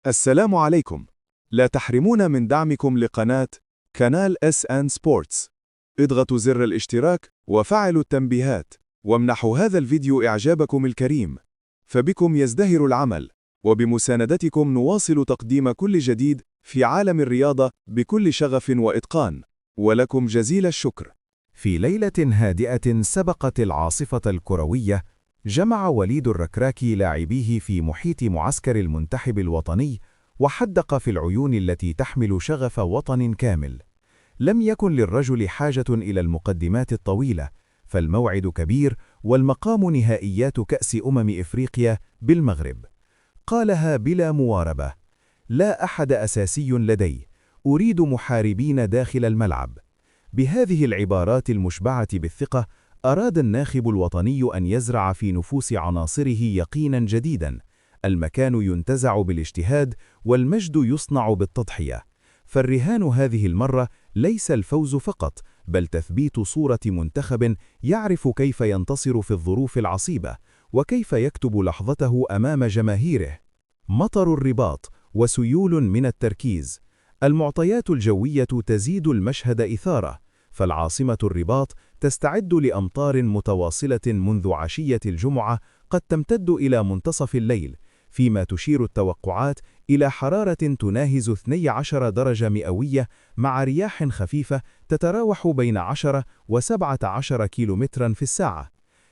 السلام عليكم. لا تحرمونا من دعمكم لقناة قنال SN Sports. اضغطوا زر الاشتراك وفعلوا التنبيهات، وامنحوا هذا الفيديو إعجابكم الكريم، فبكم يزدهر العمل، وبمساندتكم نواصل تقديم كل جديد في عالم الرياضة بكل شغف وإتقان، ولكم جزيل الشكر. في ليلة هادئة سبقت العاصفة الكروية، جمع وليد الركراكي لاعبيه في محيط معسكر المنتخب الوطني، وحدق في العيون التي تحمل شغف وطن كامل. لم يكن للرجل حاجة إلى المقدمات الطويلة، فالموعد كبير والمقام نهائيات كأس إفريقيا بالمغرب. قالها بلا مواربة: لا أحد أساسي لدي، أريد محاربين داخل الملعب. بهذه العبارات المشبعة بالثقة، أراد الناخب الوطني أن يزرع في نفوس عناصره يقينا جديدا: المكان ينتزع بالاجتهاد، والمجد يصنع بالتضحية. فالرهان هذه المرة ليس الفوز فقط، بل تثبيت صورة منتخب يعرف كيف ينتصر في الظروف العصيبة، وكيف يكتب لحظته أمام جماهيره. مطر الرباط وسيول من التركيز. المعطيات الجوية تزيد المشهد إثارة، فالعاصمة الرباط تستعد لأمطار متواصلة منذ عشية الجمعة قد تمتد إلى منتصف الليل، فيما تشير التوقعات إلى حرارة تناهز 12 درجة مئوية، مع رياح خفيفة تتراوح بين 10 و17 كيلومترا في الساعة.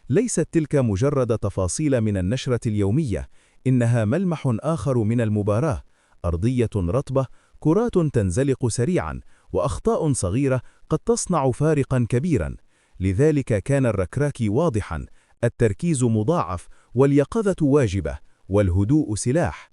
ليست تلك مجرد تفاصيل من النشرة اليومية، إنها ملمح آخر من المباراة: أرضية رطبة، كرات تنزلق سريعا، وأخطاء صغيرة قد تصنع فارقا كبيرا. لذلك كان الركراكي واضحا: التركيز مضاعف، واليقظة واجبة، والهدوء سلاح.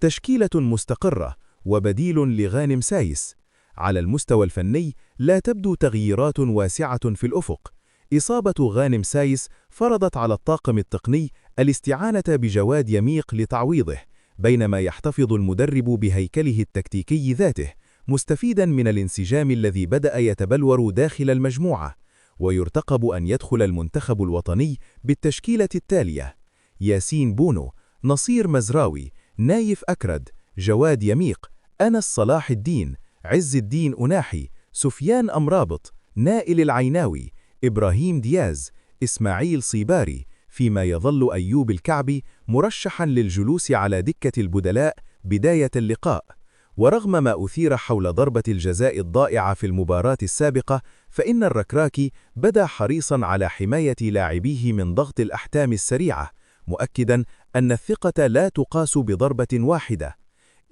تشكيلة مستقرة، وبديل لغانم سايس. على المستوى الفني لا تبدو تغييرات واسعة في الأفق. إصابة غانم سايس فرضت على الطاقم التقني الاستعانة بجواد يميق لتعويضه، بينما يحتفظ المدرب بهيكله التكتيكي ذاته، مستفيدا من الانسجام الذي بدأ يتبلور داخل المجموعة. ويرتقب أن يدخل المنتخب الوطني بالتشكيلة التالية: ياسين بونو، نصير مزراوي، نايف أكرد، جواد يميق، أنس صلاح الدين، عز الدين أناحي، سفيان أمرابط، نائل العيناوي، إبراهيم دياز، إسماعيل صيباري، فيما يظل أيوب الكعبي مرشحا للجلوس على دكة البدلاء بداية اللقاء. ورغم ما أثير حول ضربة الجزاء الضائعة في المباراة السابقة، فإن الركراكي بدا حريصا على حماية لاعبيه من ضغط الأحتام السريعة، مؤكدا أن الثقة لا تقاس بضربة واحدة.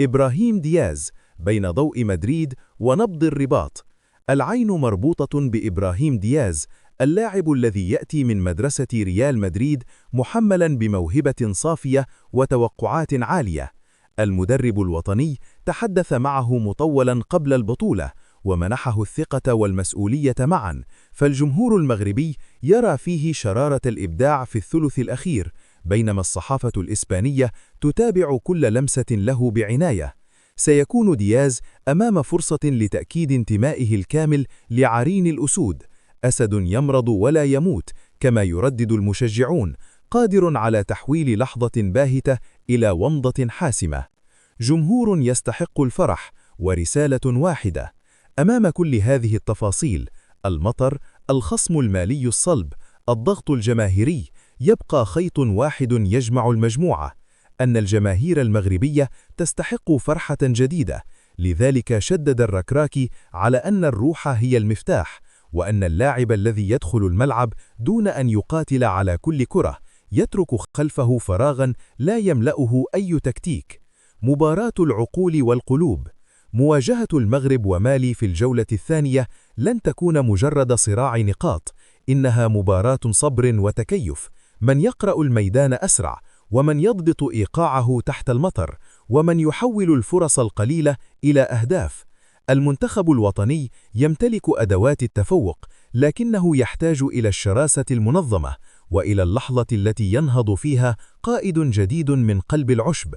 إبراهيم دياز: بين ضوء مدريد ونبض الرباط. العين مربوطة بإبراهيم دياز، اللاعب الذي يأتي من مدرسة ريال مدريد محملا بموهبة صافية وتوقعات عالية. المدرب الوطني تحدث معه مطولا قبل البطولة، ومنحه الثقة والمسؤولية معا، فالجمهور المغربي يرى فيه شرارة الإبداع في الثلث الأخير، بينما الصحافة الإسبانية تتابع كل لمسة له بعناية. سيكون دياز أمام فرصة لتأكيد انتمائه الكامل لعرين الأسود: أسد يمرض ولا يموت، كما يردد المشجعون، قادر على تحويل لحظة باهتة إلى ومضة حاسمة. جمهور يستحق الفرح، ورسالة واحدة. أمام كل هذه التفاصيل: المطر، الخصم المالي الصلب، الضغط الجماهيري، يبقى خيط واحد يجمع المجموعة: أن الجماهير المغربية تستحق فرحة جديدة. لذلك شدد الركراكي على أن الروح هي المفتاح، وأن اللاعب الذي يدخل الملعب دون أن يقاتل على كل كرة يترك خلفه فراغا لا يملأه أي تكتيك. مباراة العقول والقلوب. مواجهة المغرب ومالي في الجولة الثانية لن تكون مجرد صراع نقاط، إنها مباراة صبر وتكيف. من يقرأ الميدان أسرع، ومن يضبط إيقاعه تحت المطر، ومن يحول الفرص القليلة إلى أهداف. المنتخب الوطني يمتلك أدوات التفوق، لكنه يحتاج إلى الشراسة المنظمة، وإلى اللحظة التي ينهض فيها قائد جديد من قلب العشب.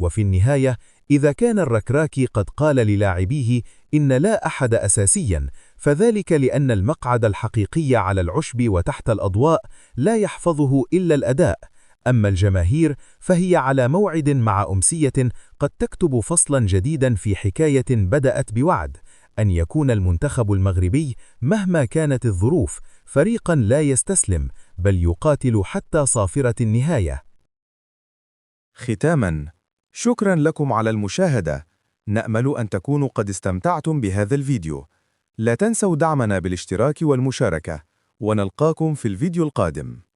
وفي النهاية، إذا كان الركراكي قد قال للاعبيه إن لا أحد أساسيا، فذلك لأن المقعد الحقيقي على العشب وتحت الأضواء لا يحفظه إلا الأداء. أما الجماهير فهي على موعد مع أمسية قد تكتب فصلا جديدا في حكاية بدأت بوعد أن يكون المنتخب المغربي مهما كانت الظروف فريقا لا يستسلم بل يقاتل حتى صافرة النهاية. ختاماً، شكراً لكم على المشاهدة. نأمل أن تكونوا قد استمتعتم بهذا الفيديو. لا تنسوا دعمنا بالاشتراك والمشاركة، ونلقاكم في الفيديو القادم.